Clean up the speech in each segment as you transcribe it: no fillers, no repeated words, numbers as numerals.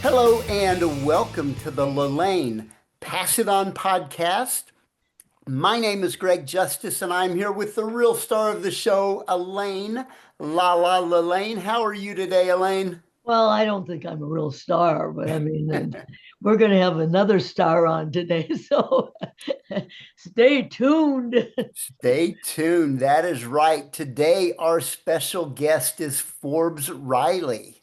Hello and welcome to the LaLanne Pass It On podcast. My name is Greg Justice and I'm here with the real star of the show, Elaine. LaLanne. How are you today, Elaine? Well, I don't think I'm a real star, but I mean, we're going to have another star on today. So stay tuned. Stay tuned. That is right. Today, our special guest is Forbes Riley.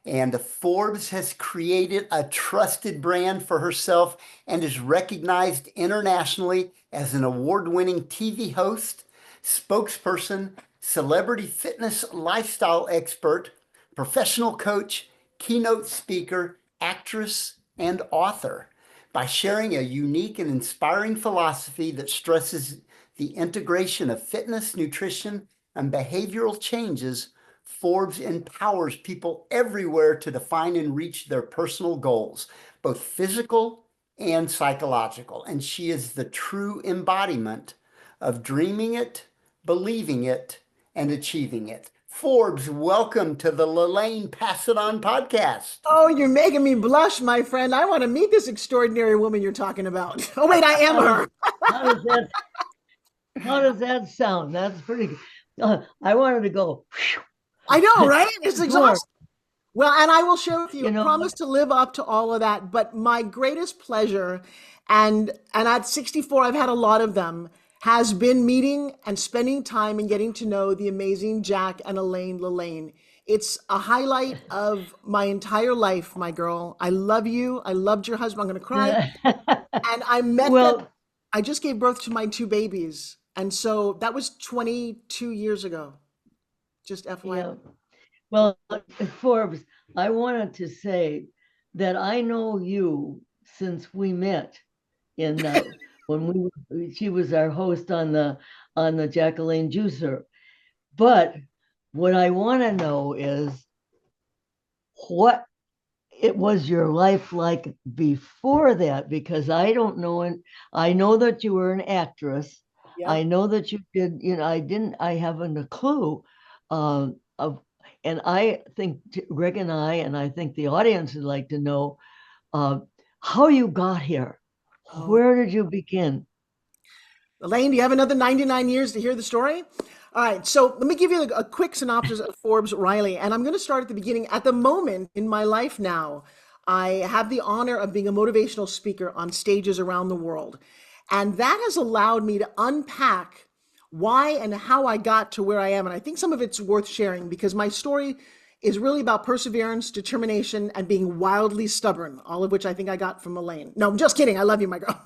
And Forbes has created a trusted brand for herself and is recognized internationally as an award-winning TV host, spokesperson, celebrity fitness lifestyle expert, professional coach, keynote speaker, actress, and author. By sharing a unique and inspiring philosophy that stresses the integration of fitness, nutrition, and behavioral changes, Forbes empowers people everywhere to define and reach their personal goals, both physical and psychological. And she is the true embodiment of dreaming it, believing it, and achieving it. Forbes, welcome to the LaLanne Pass It On podcast. Oh, you're making me blush, my friend. I want to meet this extraordinary woman you're talking about. Oh, wait, I am her. How does that how does that sound? That's pretty good. I wanted to go. I know, right? It's Sure. exhausting. Well, and I will share with you, You know, promise to live up to all of that. But my greatest pleasure, and at 64, I've had a lot of them, has been meeting and spending time and getting to know the amazing Jack and Elaine LaLanne. It's a highlight of my entire life, my girl. I love you. I loved your husband. I'm going to cry. And I met them. well, I just gave birth to my two babies. And so that was 22 years ago. Just FYI. yeah. Well, Forbes, I wanted to say that I know you since we met in when she was our host on the Jacqueline Juicer. But what I want to know is what it was your life like before that, because I don't know. And I know that you were an actress. Yeah. I know that you did, I haven't a clue of, and I think Greg and I think the audience would like to know uh, how you got here. Oh, Where did you begin? Elaine, do you have another 99 years to hear the story? All right, so let me give you a quick synopsis of Forbes Riley, and I'm going to start at the beginning. At the moment in my life now, I have the honor of being a motivational speaker on stages around the world. And that has allowed me to unpack why and how I got to where I am. And I think some of it's worth sharing because my story is really about perseverance, determination, and being wildly stubborn, all of which I think I got from Elaine. No, I'm just kidding. I love you, my girl.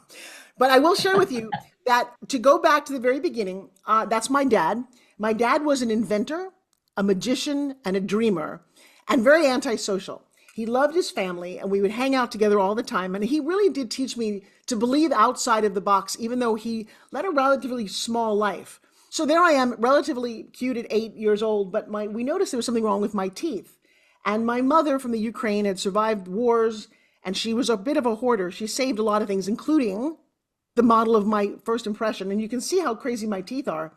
But I will share with you that to go back to the very beginning, that's my dad. My dad was an inventor, a magician, and a dreamer, and very antisocial. He loved his family, and we would hang out together all the time. And he really did teach me to believe outside of the box, even though he led a relatively small life. So there I am, relatively cute at 8 years old, but we noticed there was something wrong with my teeth. And my mother from the Ukraine had survived wars, and she was a bit of a hoarder. She saved a lot of things, including the model of my first impression. And you can see how crazy my teeth are.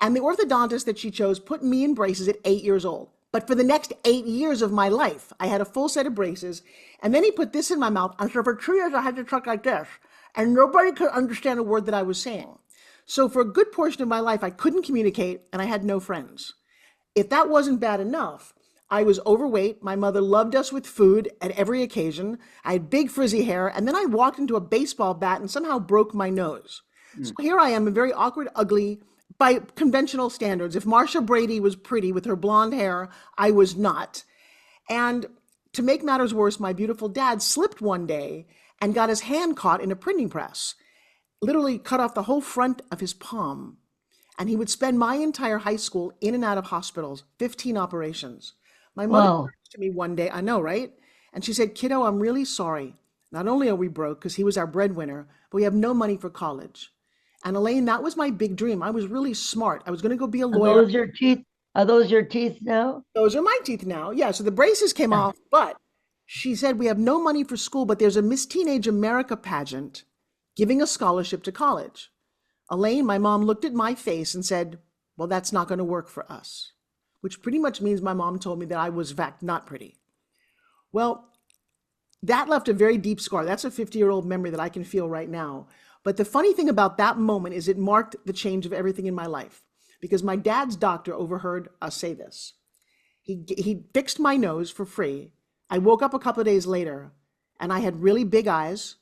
And the orthodontist that she chose put me in braces at 8 years old. But for the next 8 years of my life, I had a full set of braces. And then he put this in my mouth. And so for 2 years, I had to talk like this. And nobody could understand a word that I was saying. So for a good portion of my life, I couldn't communicate and I had no friends. If that wasn't bad enough, I was overweight. My mother loved us with food at every occasion. I had big frizzy hair. And then I walked into a baseball bat and somehow broke my nose. So here I am, a very awkward, ugly, by conventional standards. If Marsha Brady was pretty with her blonde hair, I was not. And to make matters worse, my beautiful dad slipped one day and got his hand caught in a printing press, literally cut off the whole front of his palm. And he would spend my entire high school in and out of hospitals, 15 operations. My mother Wow. turned to me one day, I know, right? And she said, kiddo, I'm really sorry. Not only are we broke, because he was our breadwinner, but we have no money for college. And Elaine, that was my big dream. I was really smart. I was going to go be a Are lawyer. those your teeth? Are those your teeth now? Those are my teeth now. Yeah, so the braces came Yeah. off, but she said, we have no money for school, but there's a Miss Teenage America pageant giving a scholarship to college. Elaine, my mom looked at my face and said, well, that's not going to work for us, which pretty much means my mom told me that I was, in fact, not pretty. Well, that left a very deep scar. That's a 50-year-old memory that I can feel right now. But the funny thing about that moment is it marked the change of everything in my life, because my dad's doctor overheard us say this. He fixed my nose for free. I woke up a couple of days later and I had really big eyes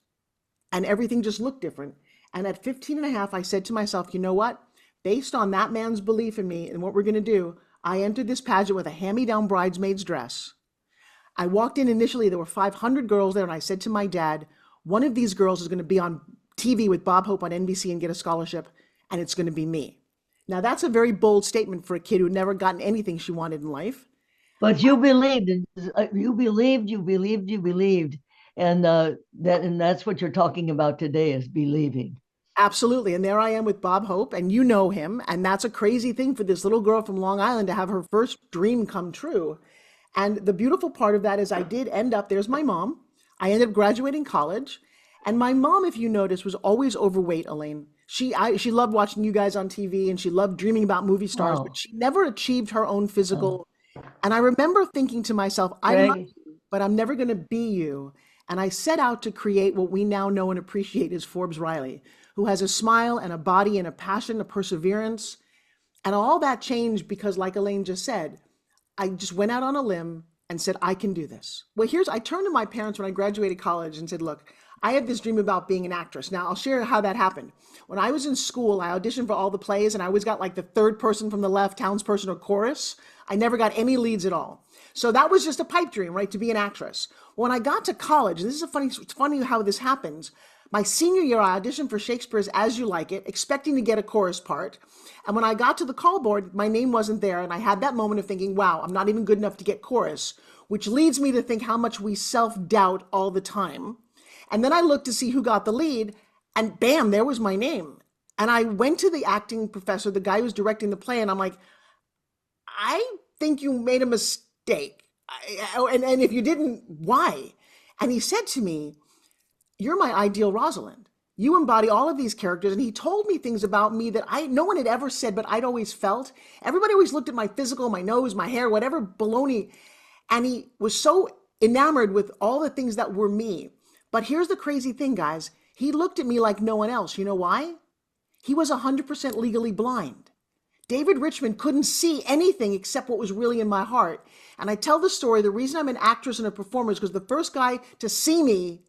and everything just looked different. And at 15 and a half, I said to myself, you know what? Based on that man's belief in me and what we're going to do, I entered this pageant with a hand-me-down bridesmaid's dress. I walked in initially, there were 500 girls there, and I said to my dad, one of these girls is going to be on TV with Bob Hope on NBC and get a scholarship, and it's going to be me. Now, that's a very bold statement for a kid who'd never gotten anything she wanted in life. But you believed, you believed. And that's what you're talking about today, is believing. Absolutely. And there I am with Bob Hope, and you know him. And that's a crazy thing for this little girl from Long Island to have her first dream come true. And the beautiful part of that is I did end up, there's my mom. I ended up graduating college. And my mom, if you notice, was always overweight, Elaine. She loved watching you guys on TV and she loved dreaming about movie stars, but she never achieved her own physical. And I remember thinking to myself, I love you, but I'm never going to be you. And I set out to create what we now know and appreciate as Forbes Riley, who has a smile and a body and a passion, a perseverance. And all that changed because, like Elaine just said, I just went out on a limb and said, I can do this. Well, I turned to my parents when I graduated college and said, look, I had this dream about being an actress. Now, I'll share how that happened. When I was in school, I auditioned for all the plays, and I always got like the third person from the left, townsperson or chorus. I never got any leads at all. So that was just a pipe dream, right, to be an actress. When I got to college, and this is it's funny how this happens. My senior year, I auditioned for Shakespeare's As You Like It, expecting to get a chorus part. And when I got to the call board, my name wasn't there. And I had that moment of thinking, wow, I'm not even good enough to get chorus, which leads me to think how much we self-doubt all the time. And then I looked to see who got the lead, and bam, there was my name. And I went to the acting professor, the guy who was directing the play, and I'm like, I think you made a mistake. And if you didn't, why? And he said to me, you're my ideal Rosalind. You embody all of these characters. And he told me things about me that no one had ever said, but I'd always felt. Everybody always looked at my physical, my nose, my hair, whatever baloney. And he was so enamored with all the things that were me. But here's the crazy thing, guys. He looked at me like no one else. You know why? He was 100% legally blind. David Richmond couldn't see anything except what was really in my heart. And I tell the story, the reason I'm an actress and a performer is because the first guy to see me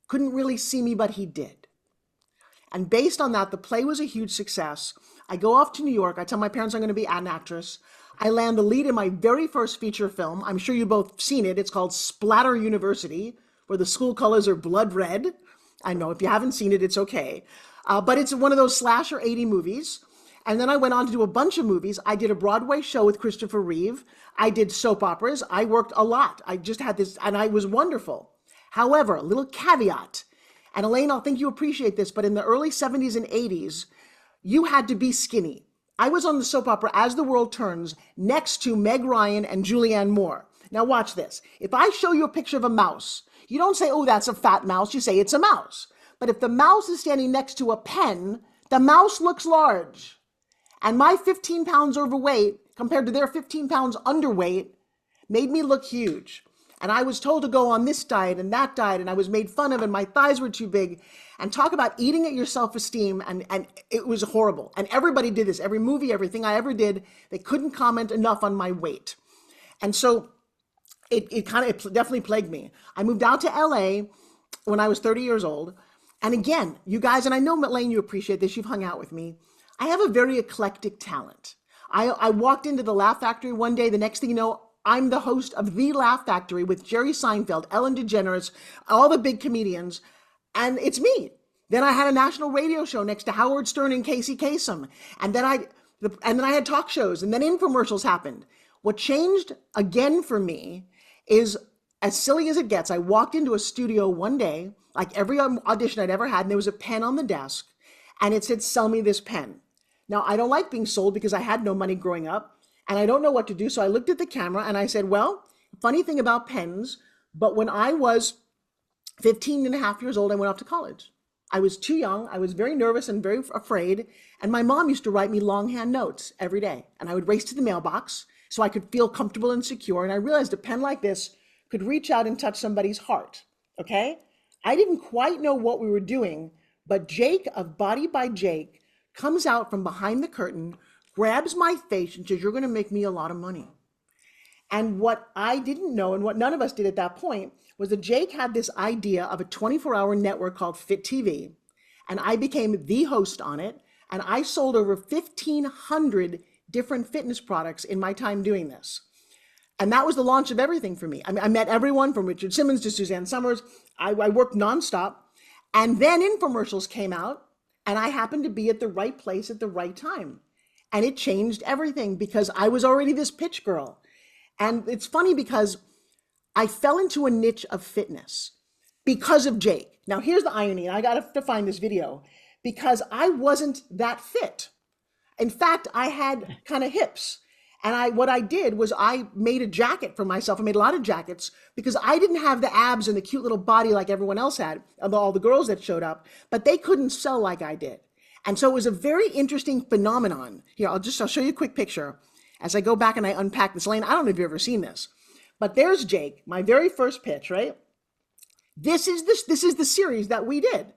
couldn't really see me, but he did. And based on that, the play was a huge success. I go off to New York. I tell my parents I'm going to be an actress. I land the lead in my very first feature film. I'm sure you've both seen it. It's called Splatter University, where the school colors are blood red. I know if you haven't seen it, it's okay. But it's one of those slasher 80 movies. And then I went on to do a bunch of movies. I did a Broadway show with Christopher Reeve. I did soap operas. I worked a lot. I just had this, and I was wonderful. However, a little caveat, and Elaine, I'll think you appreciate this, but in the early 70s and 80s, you had to be skinny. I was on the soap opera As the World Turns next to Meg Ryan and Julianne Moore. Now watch this. If I show you a picture of a mouse, you don't say, oh, that's a fat mouse. You say it's a mouse. But if the mouse is standing next to a pen, the mouse looks large. And my 15 pounds overweight compared to their 15 pounds underweight made me look huge. And I was told to go on this diet and that diet, and I was made fun of, and my thighs were too big. And talk about eating at your self-esteem, and it was horrible. And everybody did this. Every movie, everything I ever did, they couldn't comment enough on my weight. And so it definitely plagued me. I moved out to LA when I was 30 years old. And again, you guys, and I know, Elaine, you appreciate this. You've hung out with me. I have a very eclectic talent. I walked into the Laugh Factory one day. The next thing you know, I'm the host of The Laugh Factory with Jerry Seinfeld, Ellen DeGeneres, all the big comedians, and it's me. Then I had a national radio show next to Howard Stern and Casey Kasem, and then I had talk shows, and then infomercials happened. What changed again for me is, as silly as it gets, I walked into a studio one day, like every audition I'd ever had, and there was a pen on the desk, and it said, "Sell me this pen." Now, I don't like being sold because I had no money growing up, and I don't know what to do. So I looked at the camera and I said, well, funny thing about pens, but when I was 15 and a half years old, I went off to college. I was too young. I was very nervous and very afraid. And my mom used to write me longhand notes every day. And I would race to the mailbox so I could feel comfortable and secure. And I realized a pen like this could reach out and touch somebody's heart. Okay. I didn't quite know what we were doing, but Jake of Body by Jake comes out from behind the curtain, grabs my face, and says, "You're going to make me a lot of money." And what I didn't know, and what none of us did at that point, was that Jake had this idea of a 24-hour network called Fit TV. And I became the host on it. And I sold over 1,500 different fitness products in my time doing this. And that was the launch of everything for me. I mean, I met everyone from Richard Simmons to Suzanne Summers. I worked nonstop. And then infomercials came out, and I happened to be at the right place at the right time. And it changed everything because I was already this pitch girl. And it's funny because I fell into a niche of fitness because of Jake. Now, here's the irony. I got to find this video because I wasn't that fit. In fact, I had kind of hips. And what I did was I made a jacket for myself. I made a lot of jackets because I didn't have the abs and the cute little body like everyone else had, all the girls that showed up, but they couldn't sell like I did. And so it was a very interesting phenomenon. Here, I'll show you a quick picture as I go back and I unpack this. Elaine, I don't know if you've ever seen this, but there's Jake, my very first pitch, right? This is the series that we did.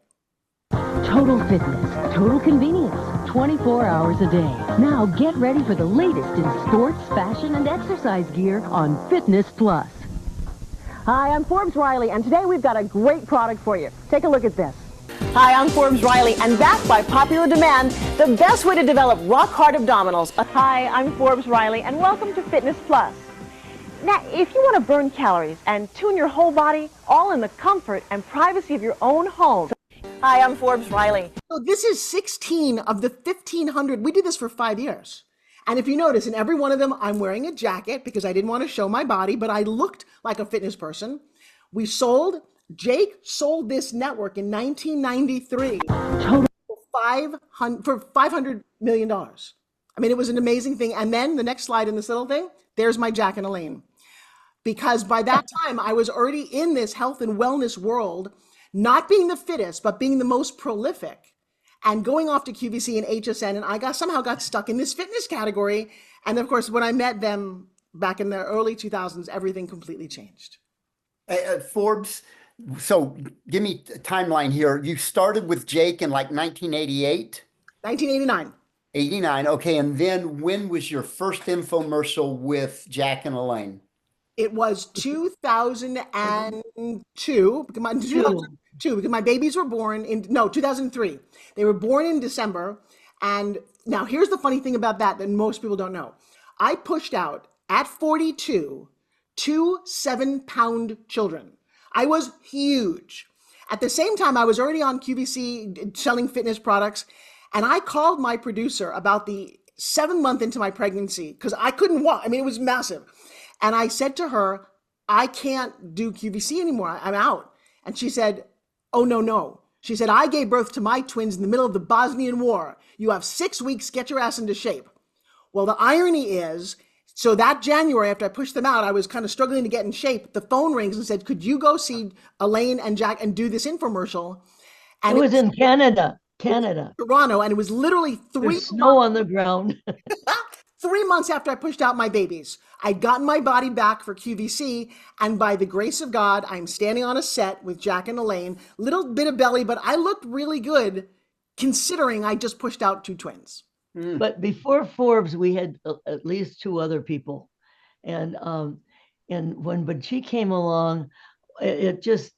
Total fitness, total convenience, 24 hours a day. Now get ready for the latest in sports, fashion, and exercise gear on Fitness Plus. Hi, I'm Forbes Riley, and today we've got a great product for you. Take a look at this. Hi, I'm Forbes Riley, and backed by popular demand, the best way to develop rock-hard abdominals. Hi, I'm Forbes Riley, and welcome to Fitness Plus. Now, if you want to burn calories and tune your whole body, all in the comfort and privacy of your own home. Hi, I'm Forbes Riley. So this is 16 of the 1,500. We did this for 5 years. And if you notice, in every one of them, I'm wearing a jacket because I didn't want to show my body, but I looked like a fitness person. Jake sold this network in 1993 for $500 million. I mean, it was an amazing thing. And then the next slide in this little thing, there's my Jack and Elaine. Because by that time, I was already in this health and wellness world, not being the fittest, but being the most prolific and going off to QVC and HSN. And I somehow got stuck in this fitness category. And of course, when I met them back in the early 2000s, everything completely changed. Forbes, so give me a timeline here. You started with Jake in like 1988? 1989. 89. Okay. And then when was your first infomercial with Jack and Elaine? It was 2002, because my babies were born 2003. They were born in December. And now here's the funny thing about that most people don't know. I pushed out at 42 2 7-pound children. I was huge. At the same time, I was already on QVC selling fitness products. And I called my producer about the 7th month into my pregnancy because I couldn't walk. I mean, it was massive. And I said to her, I can't do QVC anymore. I'm out. And she said, oh, no. She said, I gave birth to my twins in the middle of the Bosnian War. You have 6 weeks, get your ass into shape. Well, the irony is, so that January, after I pushed them out, I was kind of struggling to get in shape. The phone rings and said, could you go see Elaine and Jack and do this infomercial? And it was in Canada. Toronto, and it was literally There's snow on the ground. 3 months after I pushed out my babies. I'd gotten my body back for QVC, and by the grace of God, I'm standing on a set with Jack and Elaine, little bit of belly, but I looked really good considering I just pushed out 2 twins. But before Forbes, we had at least 2 other people. And when she came along, it just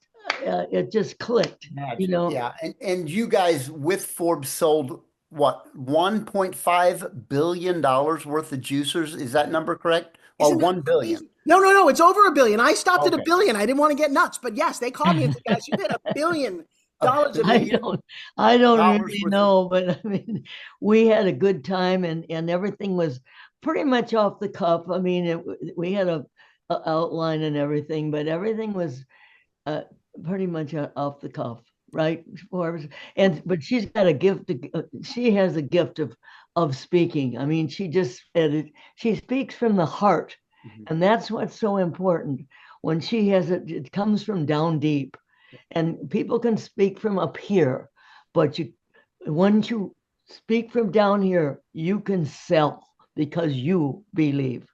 clicked. Imagine, yeah. And you guys with Forbes sold what, $1.5 billion worth of juicers? Is that number correct? Or 1 billion? No, it's over $1 billion. I stopped at $1 billion. I didn't want to get nuts, but yes, they called me and said, guys, you did $1 billion. I don't really know, but I mean, we had a good time and everything was pretty much off the cuff. I mean, we had a outline and everything, but everything was pretty much off the cuff, right? But she's got a gift. She has a gift of speaking. I mean, she speaks from the heart, and that's what's so important. When she has it comes from down deep. And people can speak from up here, but once you speak from down here, you can sell because you believe.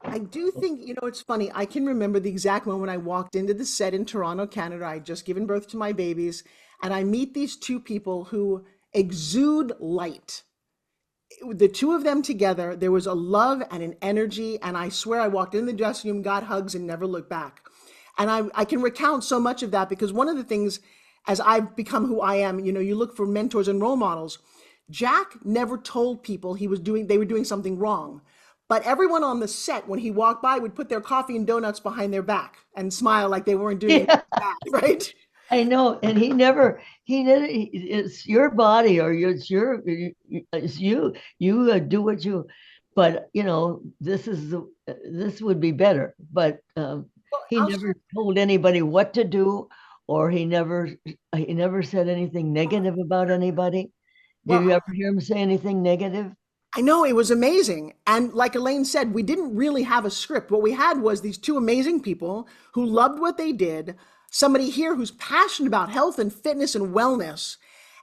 I do think, it's funny. I can remember the exact moment I walked into the set in Toronto, Canada. I had just given birth to my babies, and I meet these two people who exude light. The two of them together, there was a love and an energy, and I swear I walked in the dressing room, got hugs, and never looked back. And I can recount so much of that because one of the things, as I've become who I am, you look for mentors and role models. Jack never told people they were doing something wrong. But everyone on the set, when he walked by, would put their coffee and donuts behind their back and smile like they weren't doing anything bad, right? I know, and it's your body, or it's you. You do what you, but this would be better. But he never told anybody what to do, or he never said anything negative about anybody. Did you ever hear him say anything negative? I know, it was amazing. And like Elaine said, we didn't really have a script. What we had was these two amazing people who loved what they did, somebody here who's passionate about health and fitness and wellness.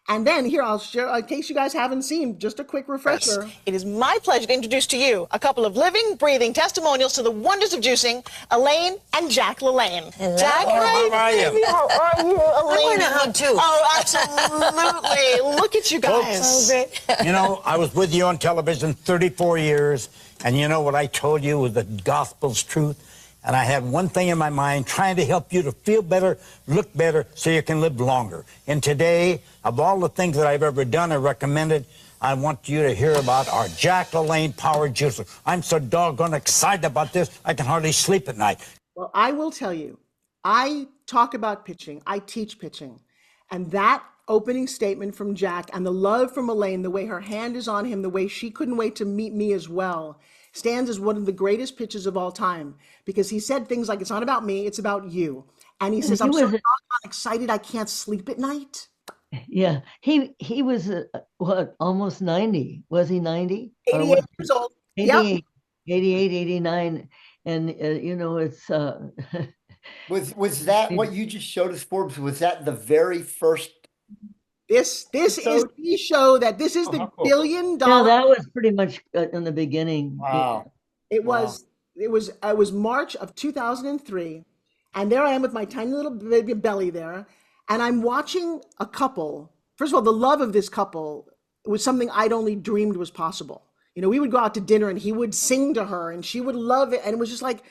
And then here, I'll share, in case you guys haven't seen, just a quick refresher. It is my pleasure to introduce to you a couple of living, breathing testimonials to the wonders of juicing, Elaine and Jack LaLanne. Jack, how are you? How are you, Elaine? I want to hug too. Oh, absolutely. Look at you guys. I was with you on television 34 years, and you know what I told you was the gospel's truth. And I had one thing in my mind, trying to help you to feel better, look better, so you can live longer. And today, of all the things that I've ever done or recommended, I want you to hear about our Jack LaLanne Power Juicer. I'm so doggone excited about this, I can hardly sleep at night. Well, I will tell you, I talk about pitching, I teach pitching. And that opening statement from Jack and the love from Elaine, the way her hand is on him, the way she couldn't wait to meet me as well, stands as one of the greatest pitches of all time, because he said things like, it's not about me, it's about you. And he says, I'm so excited I can't sleep at night. Yeah, he was almost 90. Was he 90? 88 years old. 88, 88, 89. And it's Was that what you just showed us, Forbes? Was that the very first? This is the show this is the $1 billion. Yeah, that was pretty much in the beginning. Wow. It was March of 2003, and there I am with my tiny little baby belly there, and I'm watching a couple. First of all, the love of this couple was something I'd only dreamed was possible. We would go out to dinner and he would sing to her and she would love it, and it was just like,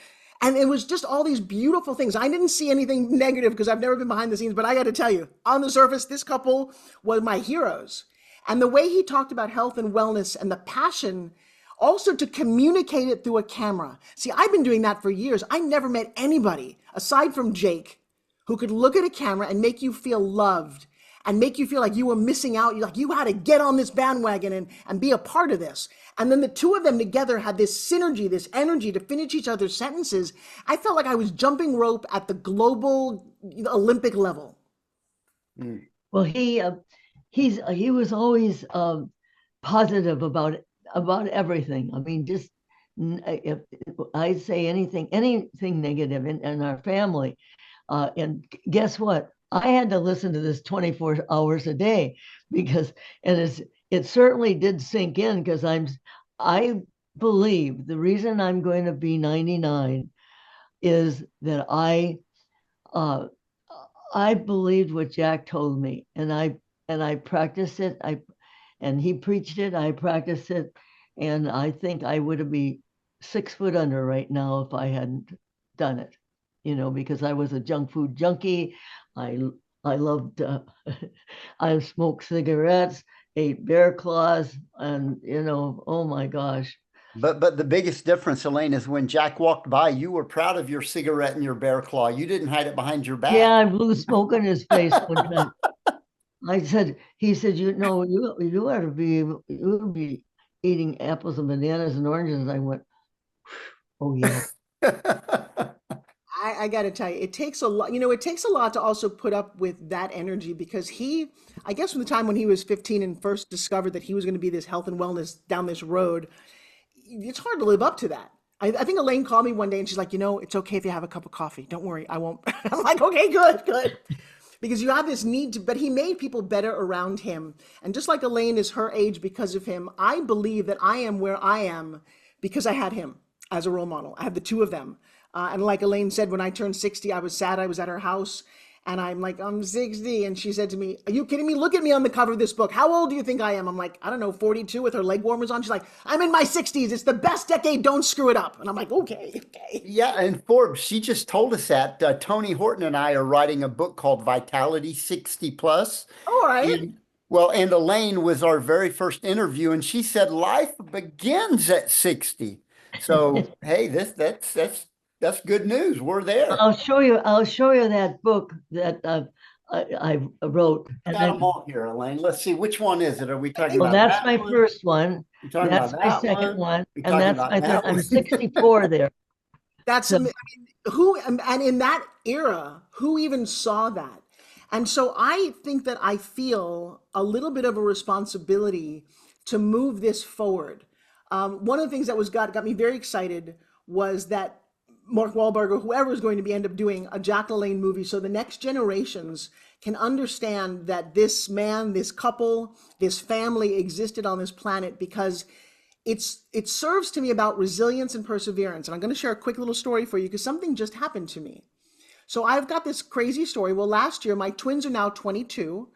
and it was just all these beautiful things. I didn't see anything negative because I've never been behind the scenes, but I got to tell you, on the surface, this couple was my heroes. And the way he talked about health and wellness and the passion also to communicate it through a camera. See, I've been doing that for years. I never met anybody aside from Jake who could look at a camera and make you feel loved and make you feel like you were missing out. You had to get on this bandwagon and be a part of this. And then the two of them together had this synergy, this energy to finish each other's sentences. I felt like I was jumping rope at the global Olympic level. Well, he was always positive about everything. I mean, just if I say anything negative in our family, and guess what? I had to listen to this 24 hours a day because, and it certainly did sink in because I believe the reason I'm going to be 99 is that I believed what Jack told me, and I practiced it. And he preached it. I practiced it, and I think I would be 6 foot under right now if I hadn't done it. Because I was a junk food junkie. I loved, I smoked cigarettes, ate bear claws, and oh my gosh. But the biggest difference, Elaine, is when Jack walked by, you were proud of your cigarette and your bear claw. You didn't hide it behind your back. Yeah, I blew smoke in his face one time. He said, you ought to be eating apples and bananas and oranges. I went, oh yeah. I got to tell you, it takes a lot. It takes a lot to also put up with that energy because I guess from the time when he was 15 and first discovered that he was going to be this health and wellness down this road, it's hard to live up to that. I think Elaine called me one day and she's like, it's okay if you have a cup of coffee. Don't worry, I won't. I'm like, okay, good. Because you have this need but he made people better around him. And just like Elaine is her age because of him, I believe that I am where I am because I had him. as a role model. I have the two of them. And like Elaine said, when I turned 60, I was sad. I was at her house and I'm like, I'm 60. And she said to me, are you kidding me? Look at me on the cover of this book. How old do you think I am? I'm like, I don't know, 42 with her leg warmers on. She's like, I'm in my 60s. It's the best decade. Don't screw it up. And I'm like, okay. Yeah, and Forbes, she just told us that Tony Horton and I are writing a book called Vitality 60 Plus. All right. And well, and Elaine was our very first interview, and she said life begins at 60. So, hey, that's good news. We're there. I'll show you that book that I wrote. I got them all here, Elaine. Let's see, which one is it? Are we talking Well, about that's that my one? first one. We're talking That's about my that second one, We're and talking that's about my that third. I'm one. 64 there. That's So- who, and in that era, who even saw that? And so I think that I feel a little bit of a responsibility to move this forward. One of the things that got me very excited was that Mark Wahlberg or whoever is going to be end up doing a Jack LaLanne movie, so the next generations can understand that this man, this couple, this family existed on this planet because it serves to me about resilience and perseverance. And I'm going to share a quick little story for you because something just happened to me. So I've got this crazy story. Well, last year, my twins are now 22.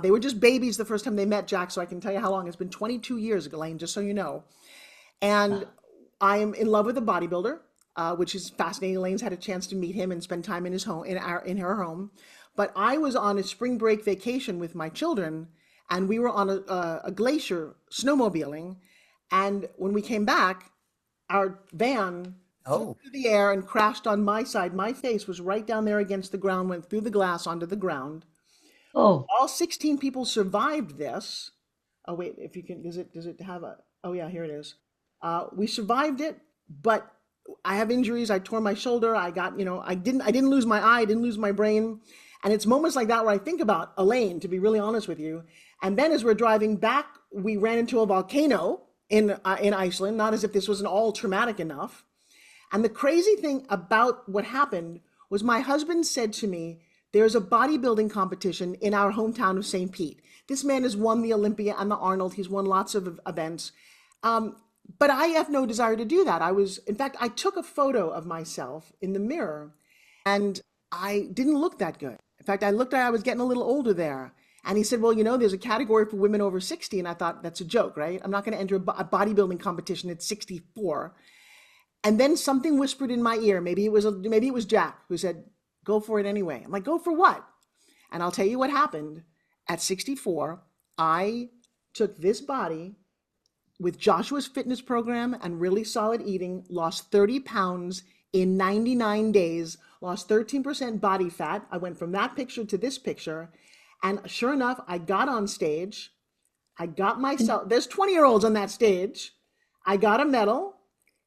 They were just babies the first time they met Jack, so I can tell you how long. It's been 22 years, Elaine, just so you know. And I am in love with a bodybuilder, which is fascinating. Elaine's had a chance to meet him and spend time in his home, in her home. But I was on a spring break vacation with my children, and we were on a glacier snowmobiling. And when we came back, our van flew through the air and crashed on my side. My face was right down there against the ground, went through the glass onto the ground. Oh, All 16 people survived this. Oh, wait, if you can, does it have a, oh yeah, here it is. We survived it, but I have injuries. I tore my shoulder. I got, I didn't lose my eye. I didn't lose my brain. And it's moments like that where I think about Elaine, to be really honest with you. And then as we're driving back, we ran into a volcano in Iceland, not as if this wasn't all traumatic enough. And the crazy thing about what happened was my husband said to me, there's a bodybuilding competition in our hometown of St. Pete. This man has won the Olympia and the Arnold. He's won lots of events. But I have no desire to do that. In fact, I took a photo of myself in the mirror and I didn't look that good. In fact, I was getting a little older there. And he said, well, there's a category for women over 60. And I thought, that's a joke, right? I'm not going to enter a bodybuilding competition at 64. And then something whispered in my ear. Maybe it was Jack who said, go for it anyway. I'm like, go for what? And I'll tell you what happened. At 64, I took this body with Joshua's fitness program and really solid eating, lost 30 pounds in 99 days, lost 13% body fat. I went from that picture to this picture. And sure enough, I got on stage. I got myself, there's 20-year-olds on that stage. I got a medal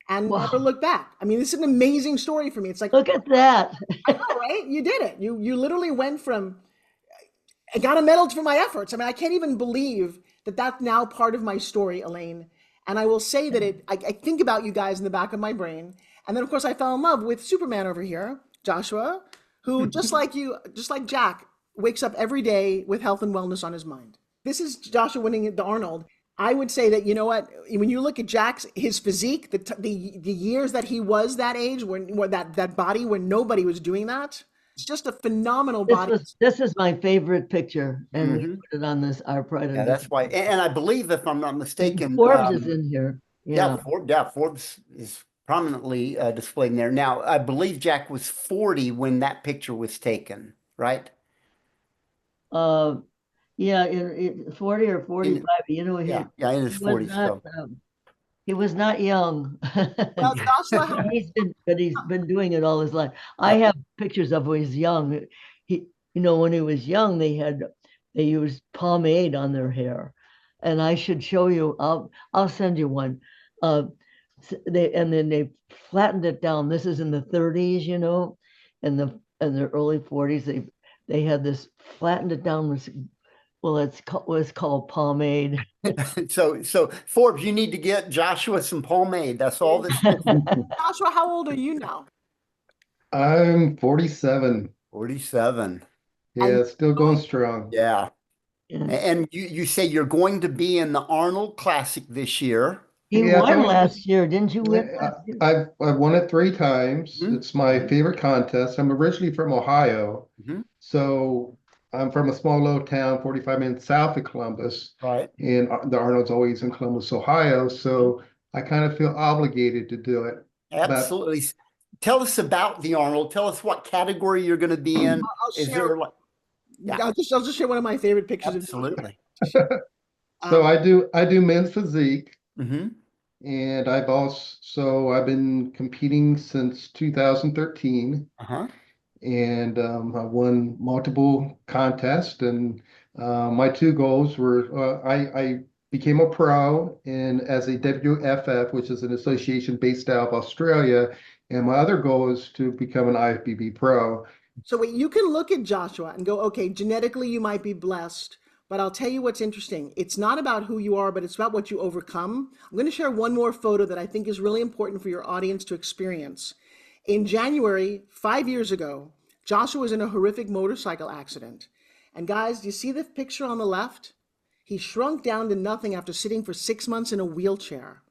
and never looked back. I mean, this is an amazing story for me. It's like, look at that. I know, right? You did it. You literally went from, I got a medal for my efforts. I mean, I can't even believe that that's now part of my story, Elaine. And I will say that I think about you guys in the back of my brain. And then, of course, I fell in love with Superman over here, Joshua, who, just like you, just like Jack, wakes up every day with health and wellness on his mind. This is Joshua winning the Arnold. I would say that, you know what, when you look at his physique, the years that he was that age, when that body, when nobody was doing that, it's just a phenomenal body. This is my favorite picture, and we put it on our Pride. Yeah, that's why. And I believe, if I'm not mistaken, Forbes is in here. Yeah, Forbes is prominently displayed in there. Now, I believe Jack was 40 when that picture was taken, right? Yeah, in 40 or 45, in his 40s. He was not young. Well, Joshua, he's been doing it all his life. I have pictures of when he's young. When he was young, they used pomade on their hair, and I should show you. I'll send you one. And then they flattened it down. This is in the 30s, and the early 40s. They had this flattened it down. It's called pomade. So Forbes, you need to get Joshua some pomade. That's all that's Joshua, how old are you now? I'm 47. 47. Yeah, still going strong. Yeah. And you say you're going to be in the Arnold Classic this year. He Yeah, won tell me. last year, didn't you win I- last year? I've won it 3 times. Mhm. It's my favorite contest. I'm originally from Ohio, Mhm. so I'm from a small little town 45 minutes south of Columbus, Right. and the Arnold's always in Columbus, Ohio. So I kind of feel obligated to do it. But Absolutely. Tell us about the Arnold. Tell us what category you're going to be in. I'll Is share. there like, yeah, I'll just share one of my favorite pictures of you. absolutely. so I do men's physique, Hmm. and I've been competing since 2013. Uh-huh. And I won multiple contests. And my two goals were I became a pro and as a WFF, which is an association based out of Australia. And my other goal is to become an IFBB pro. So wait, you can look at Joshua and go, okay, genetically you might be blessed, but I'll tell you what's interesting. It's not about who you are, but it's about what you overcome. I'm going to share one more photo that I think is really important for your audience to experience. In January, 5 years ago, Joshua was in a horrific motorcycle accident. And guys, do you see the picture on the left? He shrunk down to nothing after sitting for 6 months in a wheelchair.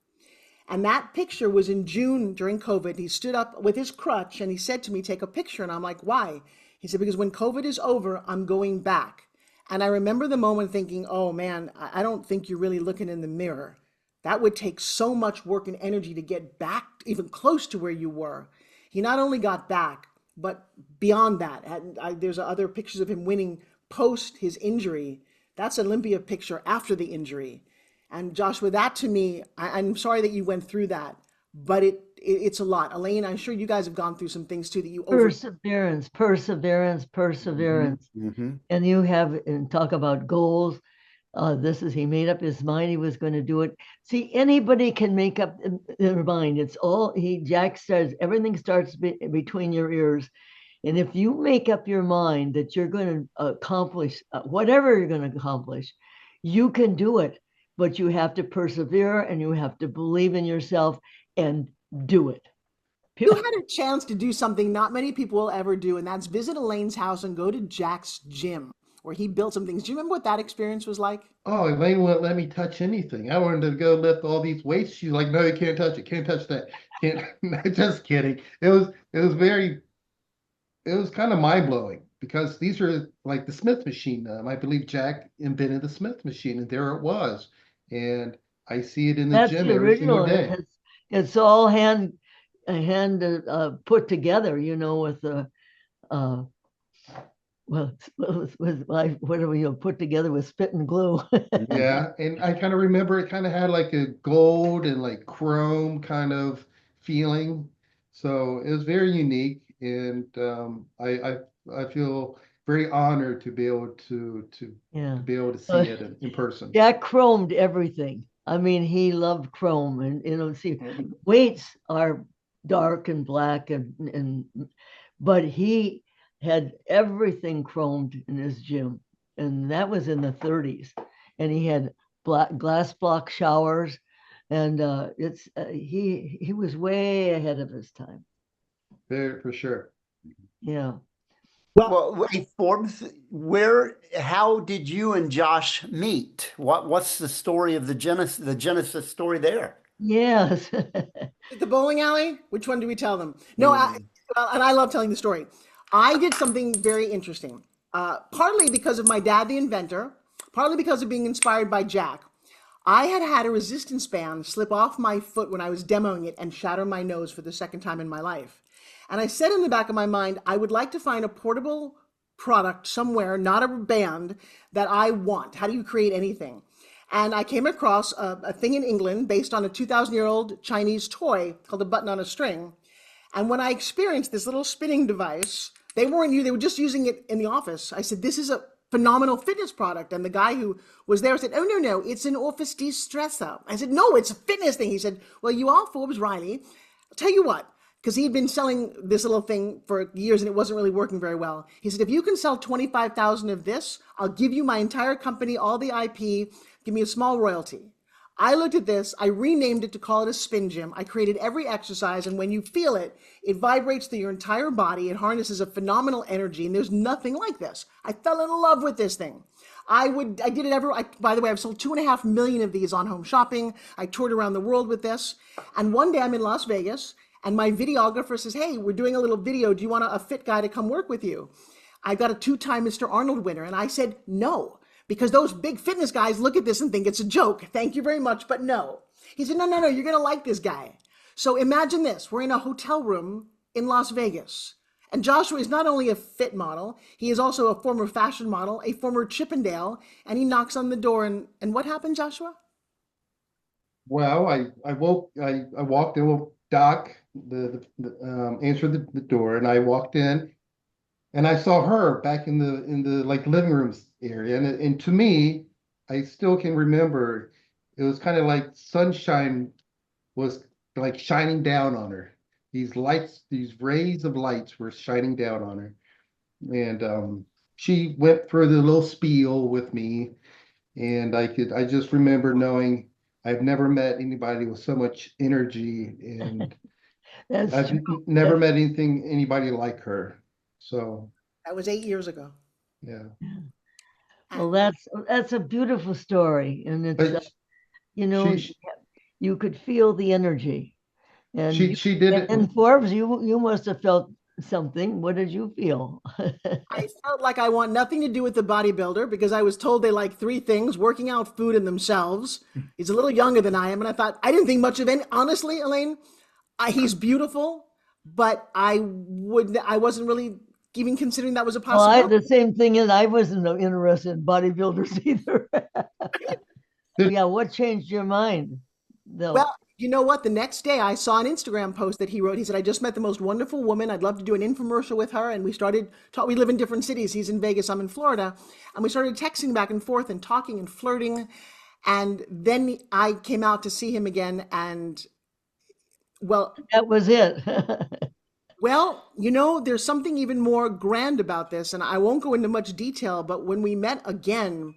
And that picture was in June during COVID. He stood up with his crutch and he said to me, take a picture. And I'm like, why? He said, because when COVID is over, I'm going back. And I remember the moment thinking, oh man, I don't think you're really looking in the mirror. That would take so much work and energy to get back even close to where you were. He not only got back, but beyond that, there's other pictures of him winning post his injury. That's an Olympia picture after the injury. And Joshua, that to me, I'm sorry that you went through that, but it's a lot. Elaine, I'm sure you guys have gone through some things too that you Perseverance, perseverance, perseverance. Mm-hmm. And you have, and talk about goals. He made up his mind he was going to do it. See, anybody can make up their mind. Jack says, everything starts between your ears. And if you make up your mind that you're going to accomplish whatever you're going to accomplish, you can do it. But you have to persevere and you have to believe in yourself and do it. You had a chance to do something not many people will ever do, and that's visit Elaine's house and go to Jack's gym where he built some things. Do you remember what that experience was like? Oh, Elaine wouldn't let me touch anything. I wanted to go lift all these weights. She's like, no, you can't touch it. Can't touch that. Can't. Just kidding. It was kind of mind blowing because these are like the Smith machine. I believe Jack invented the Smith machine, and there it was. And I see it in the That's gym the every single original. day. It's all hand put together, with the whatever put together with spit and glue. Yeah, and I kind of remember it kind of had like a gold and like chrome kind of feeling. So it was very unique, and I feel very honored to be able to Yeah. be able to see it in person. Jack chromed everything. I mean, he loved chrome, and see, weights are dark and black, but he had everything chromed in his gym, and that was in the 30s. And he had glass block showers, and he was way ahead of his time. For sure. Yeah. Well, wait, Forbes, how did you and Josh meet? What's the story of the Genesis story there? Yes. At the bowling alley? Which one do we tell them? No, and I love telling the story. I did something very interesting, partly because of my dad, the inventor, partly because of being inspired by Jack. I had a resistance band slip off my foot when I was demoing it and shatter my nose for the second time in my life. And I said in the back of my mind, I would like to find a portable product somewhere, not a band, that I want. How do you create anything? And I came across a thing in England based on a 2,000-year-old Chinese toy called a button on a string. And when I experienced this little spinning device, they were just using it in the office. I said, this is a phenomenal fitness product. And the guy who was there said, oh, no, it's an office de-stressor. I said, no, it's a fitness thing. He said, well, you are Forbes Riley. I'll tell you what, because he had been selling this little thing for years and it wasn't really working very well. He said, if you can sell 25,000 of this, I'll give you my entire company, all the IP, give me a small royalty. I looked at this, I renamed it to call it a spin gym. I created every exercise, and when you feel it, it vibrates through your entire body. It harnesses a phenomenal energy, and there's nothing like this. I fell in love with this thing. I did it by the way, I've sold 2.5 million of these on home shopping. I toured around the world with this. And one day I'm in Las Vegas and my videographer says, hey, we're doing a little video. Do you want a fit guy to come work with you? I got a 2-time Mr. Arnold winner. And I said, no, because those big fitness guys look at this and think it's a joke. Thank you very much, but no. He said, no, you're going to like this guy. So imagine this. We're in a hotel room in Las Vegas. And Joshua is not only a fit model, he is also a former fashion model, a former Chippendale, and he knocks on the door. And what happened, Joshua? Well, I walked in with Doc, answered the door, and I walked in, and I saw her back in the like living room area, and to me, I still can remember it was kind of like sunshine was like shining down on her. These lights, these rays of lights were shining down on her. And she went for the little spiel with me. And I just remember knowing I've never met anybody with so much energy, and I've never met anybody like her. So that was 8 years ago. yeah. Well, that's a beautiful story. And it's, you could feel the energy. And she did it. And Forbes, you must have felt something. What did you feel? I felt like I want nothing to do with the bodybuilder because I was told they like 3 things: working out, food, and themselves. He's a little younger than I am, and I thought I didn't think much of any. Honestly, Elaine, he's beautiful, but I wasn't really even considering that was a possibility. Well, the same thing is I wasn't interested in bodybuilders either. Yeah, what changed your mind, though? Well, you know what? The next day I saw an Instagram post that he wrote. He said, I just met the most wonderful woman. I'd love to do an infomercial with her. And we started we live in different cities. He's in Vegas, I'm in Florida. And we started texting back and forth and talking and flirting. And then I came out to see him again. And well, that was it. Well, there's something even more grand about this. And I won't go into much detail, but when we met again,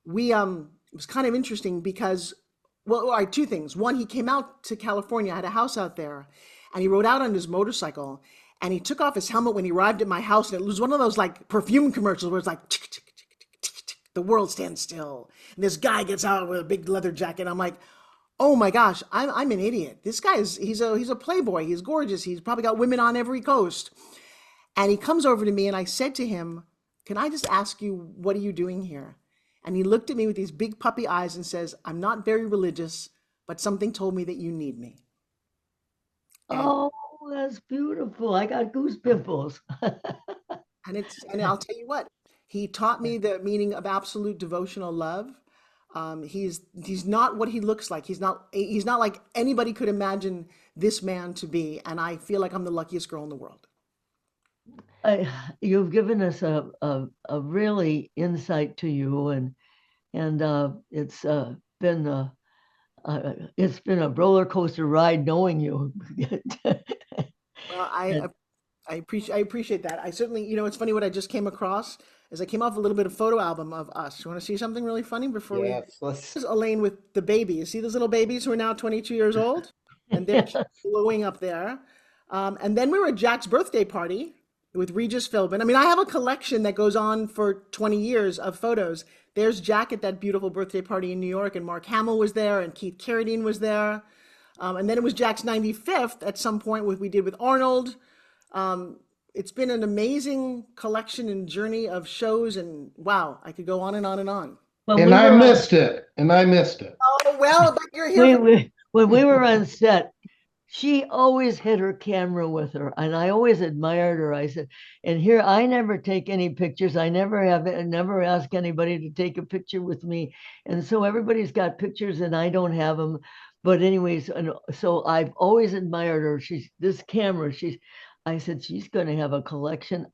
it was kind of interesting because, well, all right, 2 things. One, he came out to California, had a house out there, and he rode out on his motorcycle, and he took off his helmet when he arrived at my house, and it was one of those like perfume commercials where it's like, tick, tick, tick, tick, tick, tick, the world stands still. And this guy gets out with a big leather jacket. I'm like, oh my gosh, I'm an idiot. This guy he's a playboy. He's gorgeous. He's probably got women on every coast. And he comes over to me, and I said to him, can I just ask you, what are you doing here? And he looked at me with these big puppy eyes and says, I'm not very religious, but something told me that you need me. And, oh, that's beautiful. I got goose pimples. and I'll tell you what, he taught me the meaning of absolute devotional love. He's not what he looks like. He's not like anybody could imagine this man to be. And I feel like I'm the luckiest girl in the world. You've given us a really insight to you, and it's been a roller coaster ride knowing you. Well, I appreciate that. I certainly, it's funny what I just came across is I came off a little bit of photo album of us. You want to see something really funny before This is Elaine with the baby. You see those little babies who are now 22 years old, and they're glowing up there. And then we were at Jack's birthday party with Regis Philbin. I mean, I have a collection that goes on for 20 years of photos. There's Jack at that beautiful birthday party in New York, and Mark Hamill was there, and Keith Carradine was there. And then it was Jack's 95th at some point we did with Arnold. It's been an amazing collection and journey of shows, and wow, I could go on and on and on. And I missed it. Oh, well, but you're here. When we were on set, she always had her camera with her, and I always admired her. I said, and here I never take any pictures. I never ask anybody to take a picture with me. And so everybody's got pictures and I don't have them. But anyways, and so I've always admired her. I said, she's going to have a collection.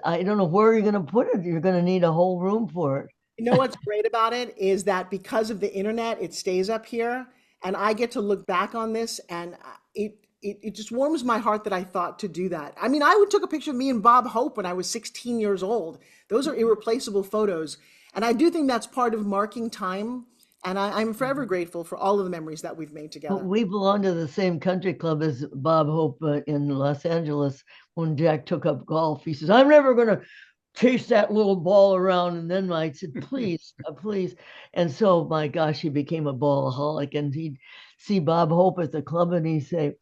I don't know where you're going to put it. You're going to need a whole room for it. You know what's great about it is that because of the internet, it stays up here. And I get to look back on this, and it just warms my heart that I thought to do that. I mean, I took a picture of me and Bob Hope when I was 16 years old. Those are irreplaceable photos. And I do think that's part of marking time. And I'm forever grateful for all of the memories that we've made together. We belong to the same country club as Bob Hope in Los Angeles. When Jack took up golf, he says, I'm never going to chase that little ball around. And then I said, please, please. And so, my gosh, he became a ballaholic. And he'd see Bob Hope at the club and he'd say,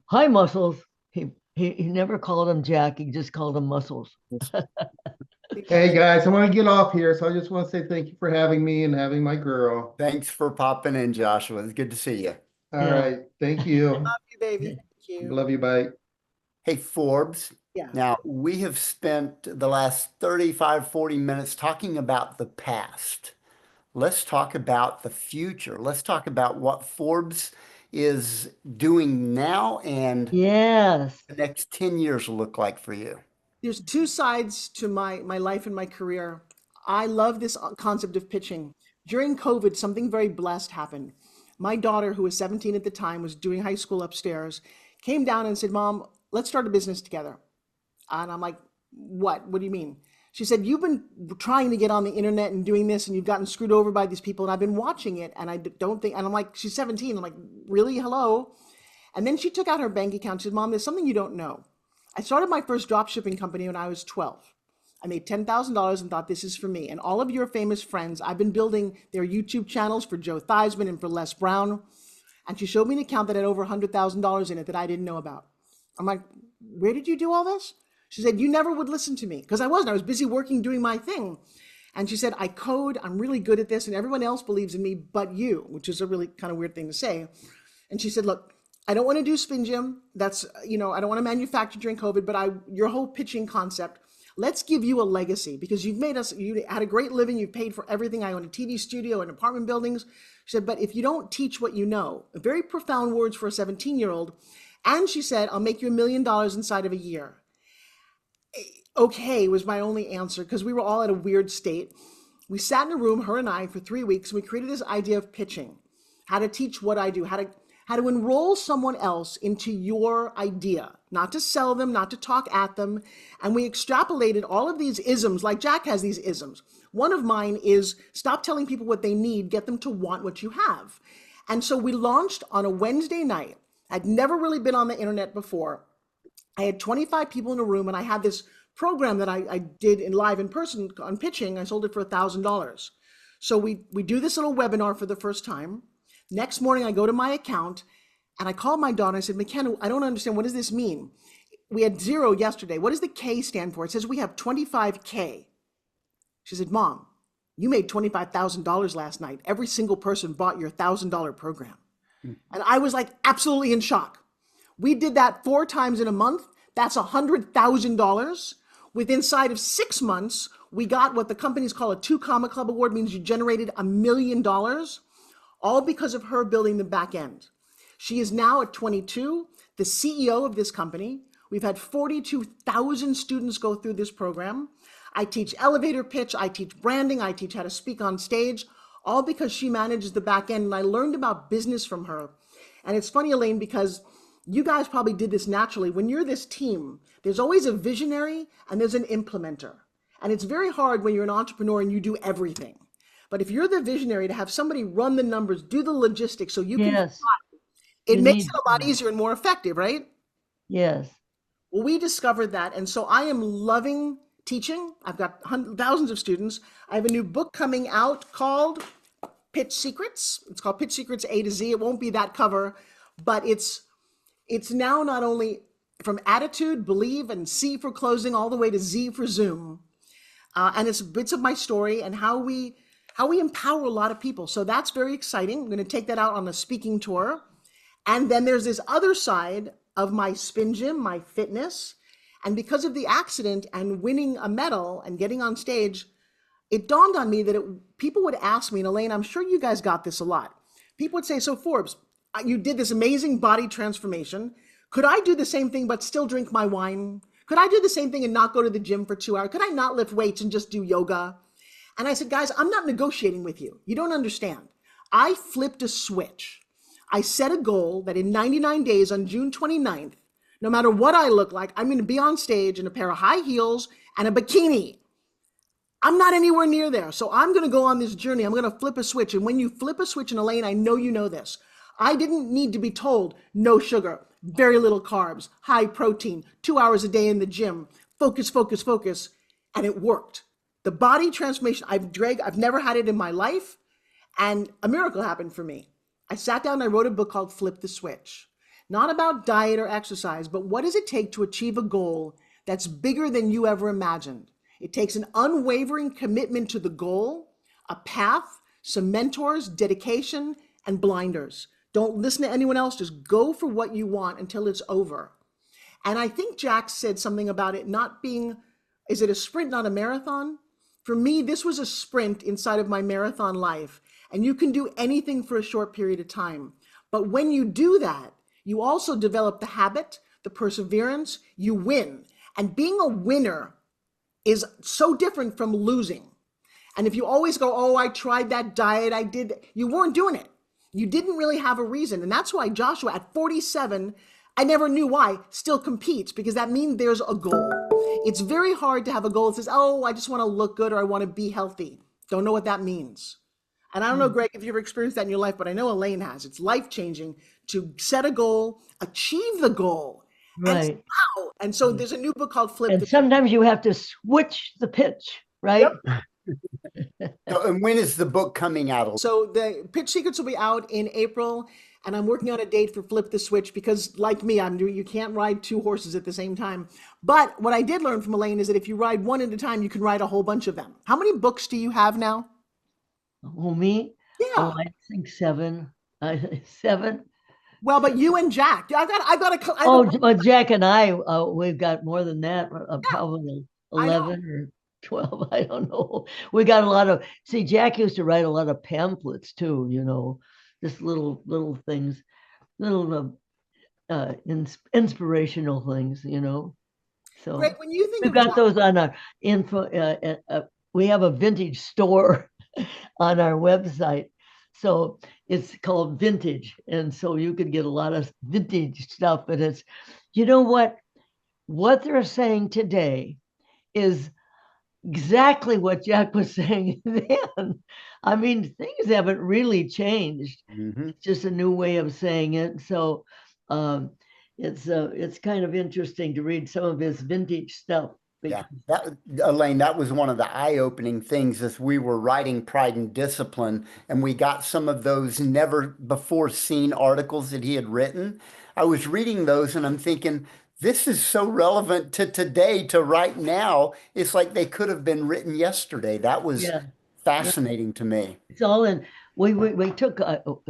hi, Muscles. He never called him Jack. He just called him Muscles. Hey guys, I want to get off here, so I just want to say thank you for having me and having my girl. Thanks for popping in, Joshua. It's good to see you. All Yeah. right, thank you. Love you, baby. Thank you. Love you, bye. Hey, Forbes. Yeah. Now, we have spent the last 35, 40 minutes talking about the past. Let's talk about the future. Let's talk about what Forbes is doing now and Yes. the next 10 years will look like for you. There's two sides to my life and my career. I love this concept of pitching. During COVID, something very blessed happened. My daughter, who was 17 at the time, was doing high school upstairs, came down and said, Mom, let's start a business together. And I'm like, what? What do you mean? She said, you've been trying to get on the internet and doing this, and you've gotten screwed over by these people, and I've been watching it, and I don't think, and I'm like, she's 17. I'm like, really? Hello? And then she took out her bank account. She said, Mom, there's something you don't know. I started my first drop shipping company when I was 12. I made $10,000 and thought, this is for me. And all of your famous friends, I've been building their YouTube channels for Joe Theismann and for Les Brown. And she showed me an account that had over $100,000 in it that I didn't know about. I'm like, where did you do all this? She said, you never would listen to me. Because I wasn't. I was busy working, doing my thing. And she said, I code. I'm really good at this. And everyone else believes in me but you, which is a really kind of weird thing to say. And she said, look, I don't want to do Spin Gym. That's, I don't want to manufacture during COVID, but your whole pitching concept, let's give you a legacy because you had a great living. You've paid for everything. I own a TV studio and apartment buildings. She said, but if you don't teach what you know, very profound words for a 17-year-old. And she said, I'll make you $1 million inside of a year. Okay was my only answer because we were all at a weird state. We sat in a room, her and I, for 3 weeks. And we created this idea of pitching, how to teach what I do, how to enroll someone else into your idea, not to sell them, not to talk at them. And we extrapolated all of these isms, like Jack has these isms. One of mine is stop telling people what they need, get them to want what you have. And so we launched on a Wednesday night. I'd never really been on the internet before. I had 25 people in a room and I had this program that I did live in person on pitching. I sold it for $1,000. So we do this little webinar for the first time. Next morning, I go to my account and I called my daughter. I said, McKenna, I don't understand. What does this mean? We had 0 yesterday. What does the K stand for? It says we have 25K. She said, Mom, you made $25,000 last night. Every single person bought your $1,000 program. And I was like absolutely in shock. We did that 4 times in a month. That's $100,000. With inside of 6 months, we got what the companies call a 2 Comma Club Award, means you generated $1 million. All because of her building the back end. She is now at 22, the CEO of this company. We've had 42,000 students go through this program. I teach elevator pitch, I teach branding, I teach how to speak on stage, all because she manages the back end. And I learned about business from her. And it's funny, Elaine, because you guys probably did this naturally. When you're this team, there's always a visionary and there's an implementer. And it's very hard when you're an entrepreneur and you do everything. But if you're the visionary, to have somebody run the numbers, do the logistics so you can, Yes. it makes it a lot easier and more effective, right? Yes. Well, we discovered that. And so I am loving teaching. I've got thousands of students. I have a new book coming out called Pitch Secrets. It's called Pitch Secrets A to Z. It won't be that cover, but it's now not only from attitude, believe, and C for closing, all the way to Z for Zoom. And it's bits of my story and how we empower a lot of people. So that's very exciting. I'm going to take that out on a speaking tour. And then there's this other side of my Spin Gym, my fitness. And because of the accident and winning a medal and getting on stage, it dawned on me that people would ask me, and Elaine, I'm sure you guys got this a lot. People would say, so Forbes, you did this amazing body transformation. Could I do the same thing but still drink my wine? Could I do the same thing and not go to the gym for 2 hours? Could I not lift weights and just do yoga? And I said, guys, I'm not negotiating with you. You don't understand. I flipped a switch. I set a goal that in 99 days on June 29th, no matter what I look like, I'm going to be on stage in a pair of high heels and a bikini. I'm not anywhere near there. So I'm going to go on this journey. I'm going to flip a switch. And when you flip a switch, and Elaine, I know you know this, I didn't need to be told no sugar, very little carbs, high protein, 2 hours a day in the gym, focus, focus, focus. And it worked. The body transformation, I've never had it in my life. And a miracle happened for me. I sat down and I wrote a book called Flip the Switch. Not about diet or exercise, but what does it take to achieve a goal that's bigger than you ever imagined? It takes an unwavering commitment to the goal, a path, some mentors, dedication, and blinders. Don't listen to anyone else. Just go for what you want until it's over. And I think Jack said something about it not being, is it a sprint, not a marathon? For me, this was a sprint inside of my marathon life. And you can do anything for a short period of time. But when you do that, you also develop the habit, the perseverance, you win. And being a winner is so different from losing. And if you always go, oh, I tried that diet, I did, you weren't doing it. You didn't really have a reason. And that's why Joshua at 47, I never knew why, still competes, because that means there's a goal. It's very hard to have a goal that says, oh, I just want to look good or I want to be healthy. Don't know what that means. And I don't know, Greg, if you've ever experienced that in your life, but I know Elaine has. It's life-changing to set a goal, achieve the goal. Right. And, wow. And so there's a new book called Flip. And sometimes you have to switch the pitch, right? Yep. So, and when is the book coming out? So the pitch secrets will be out in April, and I'm working on a date for Flip the Switch because, like me, you can't ride two horses at the same time. But what I did learn from Elaine is that if you ride one at a time, you can ride a whole bunch of them. How many books do you have now? Oh, me? Yeah. Oh, I think 7. 7. Well, but you and Jack, Jack and I, we've got more than that, probably 11 or 12. I don't know. We got a lot of, see, Jack used to write a lot of pamphlets too, just little things, little inspirational things, So Greg, when you think we've got those on our info. We have a vintage store on our website. So it's called Vintage. And so you could get a lot of vintage stuff. But it's, what they're saying today is exactly what Jack was saying then. I mean, things haven't really changed. Mm-hmm. It's just a new way of saying it. So it's kind of interesting to read some of his vintage stuff. Yeah, Elaine, that was one of the eye-opening things as we were writing Pride and Discipline, and we got some of those never before seen articles that he had written. I was reading those and I'm thinking, this is so relevant to today, to right now. It's like they could have been written yesterday. That was fascinating to me. It's all in, we took,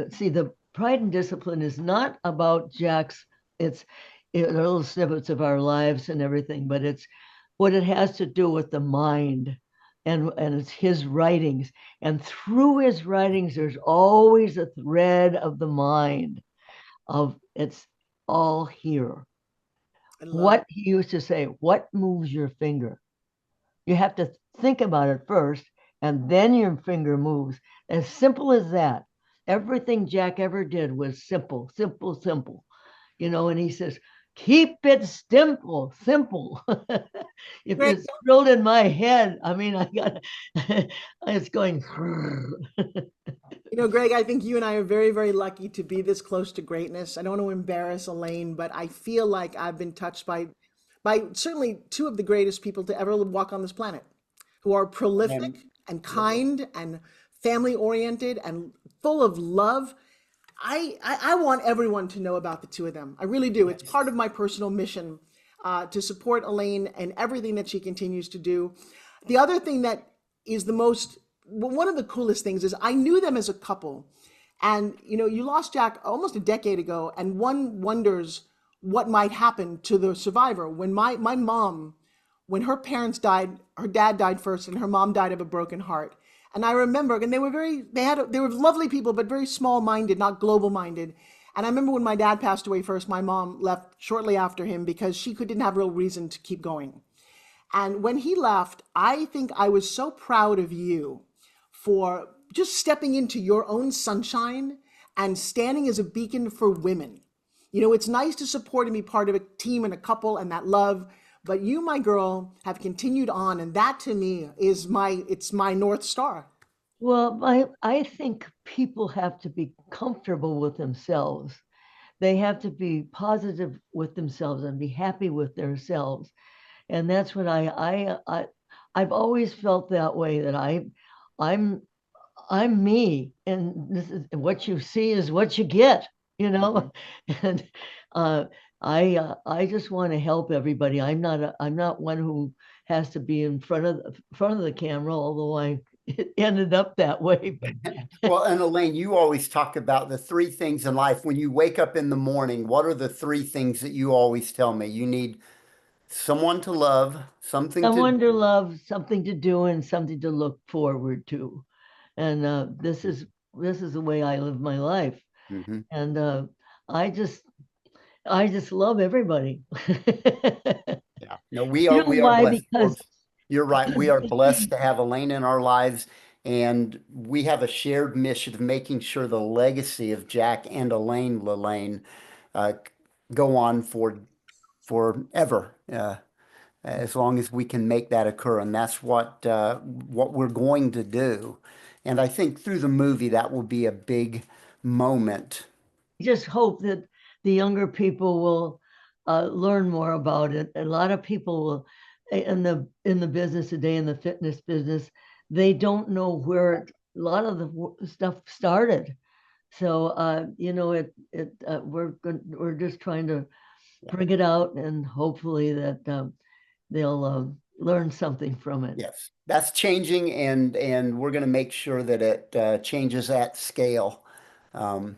see, the Pride and Discipline is not about Jack's, it's little snippets of our lives and everything, but it's what it has to do with the mind, and it's his writings. And through his writings, there's always a thread of the mind of it's all here. What he used to say, what moves your finger? You have to think about it first, and then your finger moves. As simple as that. Everything Jack ever did was simple, simple, simple. And he says, keep it simple. If it's drilled in my head, I mean, it's going. Greg, I think you and I are very, very lucky to be this close to greatness. I don't want to embarrass Elaine, but I feel like I've been touched by certainly two of the greatest people to ever walk on this planet, who are prolific and kind and family oriented and full of love. I want everyone to know about the two of them. I really do. It's part of my personal mission to support Elaine and everything that she continues to do. The other thing that is one of the coolest things is I knew them as a couple. And, you lost Jack almost a decade ago, and one wonders what might happen to the survivor. When my mom, when her parents died, her dad died first and her mom died of a broken heart. And I remember, and they were lovely people, but very small-minded, not global-minded. And I remember when my dad passed away first, my mom left shortly after him because she didn't have real reason to keep going. And when he left, I think I was so proud of you for just stepping into your own sunshine and standing as a beacon for women. It's nice to support and be part of a team and a couple and that love. But you, my girl, have continued on, and that to me is my North Star. Well, I think people have to be comfortable with themselves. They have to be positive with themselves and be happy with themselves. And that's what I've always felt that way, that I'm I'm me, and this is what you see is what you get, you know. And uh, I just want to help everybody. I'm not one who has to be in front of the camera, although I it ended up that way. Well, and Elaine, you always talk about the three things in life. When you wake up in the morning, what are the three things that you always tell me? You need someone to love, something to Someone to do. love, something to do, and something to look forward to. And this is the way I live my life. Mhm. And I just I just love everybody. Yeah. No, You know we are why? blessed, Forbes. You're right. Because We are blessed to have Elaine in our lives, and we have a shared mission of making sure the legacy of Jack and Elaine LaLanne uh, go on for forever, as long as we can make that occur, and that's what we're going to do. And I think through the movie, that will be a big moment. just hope that the younger people will learn more about it. A lot of people will in the business today, in the fitness business, they don't know where a lot of the stuff started. So we're just trying to bring it out, and hopefully that they'll learn something from it. Yes, that's changing, and we're going to make sure that it changes at scale. Um,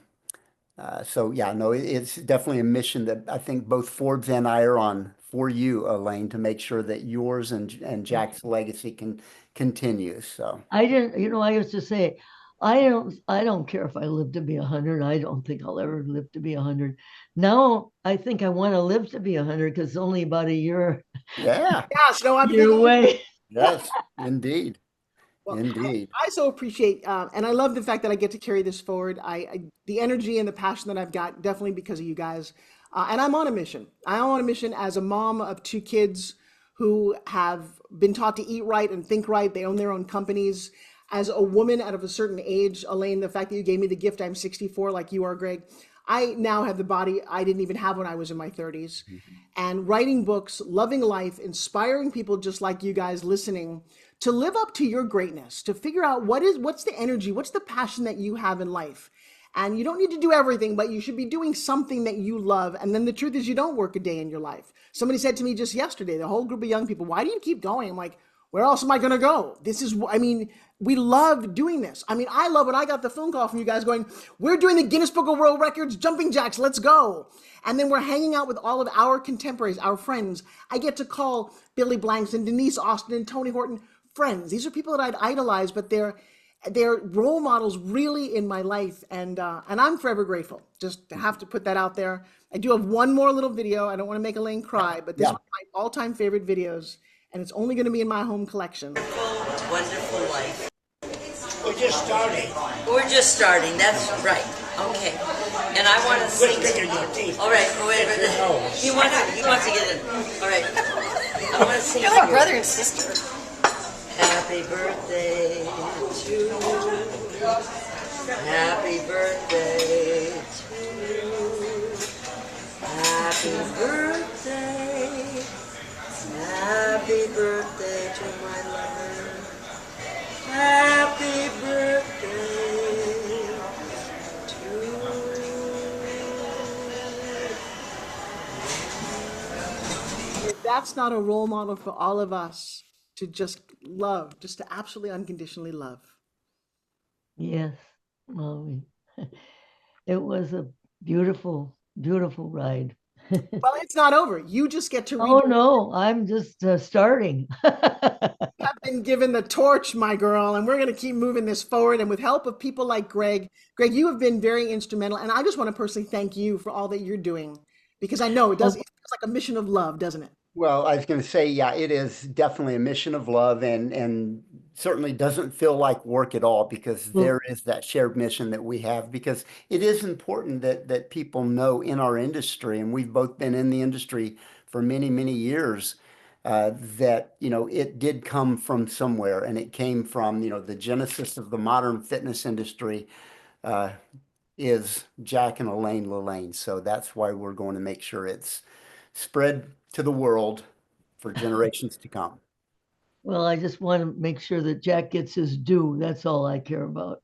so yeah, no, it's definitely a mission that I think both Forbes and I are on for you, Elaine, to make sure that yours and Jack's legacy can continue. So I didn't, I used to say, I don't care if I live to be 100. I don't think I'll ever live to be 100. Now I think I want to live to be 100 because it's only about a yeah, Yes, no, I'm year thinking. away. yes, indeed, Well, indeed. I so appreciate, and I love the fact that I get to carry this forward. The energy and the passion that I've got, definitely because of you guys. And I'm on a mission. I'm on a mission as a mom of two kids who have been taught to eat right and think right. They own their own companies. As a woman out of a certain age, Elaine, the fact that you gave me the gift, I'm 64, like you are, Greg. I now have the body I didn't even have when I was in my 30s. And writing books, loving life, inspiring people just like you guys listening to live up to your greatness, to figure out what's the energy, what's the passion that you have in life. And you don't need to do everything, but you should be doing something that you love. And then the truth is, you don't work a day in your life. Somebody said to me just yesterday, the whole group of young people, why do you keep going? I'm like, where else am I going to go? I mean, we love doing this. I mean, I love when I got the phone call from you guys going, we're doing the Guinness Book of World Records jumping jacks, let's go. And then we're hanging out with all of our contemporaries, our friends. I get to call Billy Blanks and Denise Austin and Tony Horton friends. These are people that I'd idolize, but they're role models really in my life, and I'm forever grateful. Just to have to put that out there. I do have one more little video. I don't want to make Elaine cry, but this Yeah. is my all-time favorite videos, and it's only going to be in my home collection. Wonderful life. We're just starting. We're just starting. That's right. Okay. And I want to sing. All right. Wait. He wants to get in. All right. I want to sing. You're like brother and sister. Happy birthday to you. Happy birthday to you. Happy birthday. Happy birthday to my lover. Happy birthday to If that's not a role model for all of us to just love, just to absolutely unconditionally love. Yes. Well, it was a beautiful, beautiful ride. Well, it's not over. You just get to Oh read. no, I'm just starting. Have been given the torch, my girl, and we're going to keep moving this forward. And with help of people like Greg, you have been very instrumental. And I just want to personally thank you for all that you're doing, because I know it does. It's like a mission of love, doesn't it? Well, I was going to say, yeah, it is definitely a mission of love, and certainly doesn't feel like work at all, because there is that shared mission that we have, because it is important that people know in our industry, and we've both been in the industry for many, many years, that, it did come from somewhere, and it came from, the genesis of the modern fitness industry, uh, is Jack and Elaine LaLanne. So that's why we're going to make sure it's spread to the world for generations to come. Well, I just want to make sure that Jack gets his due. That's all I care about.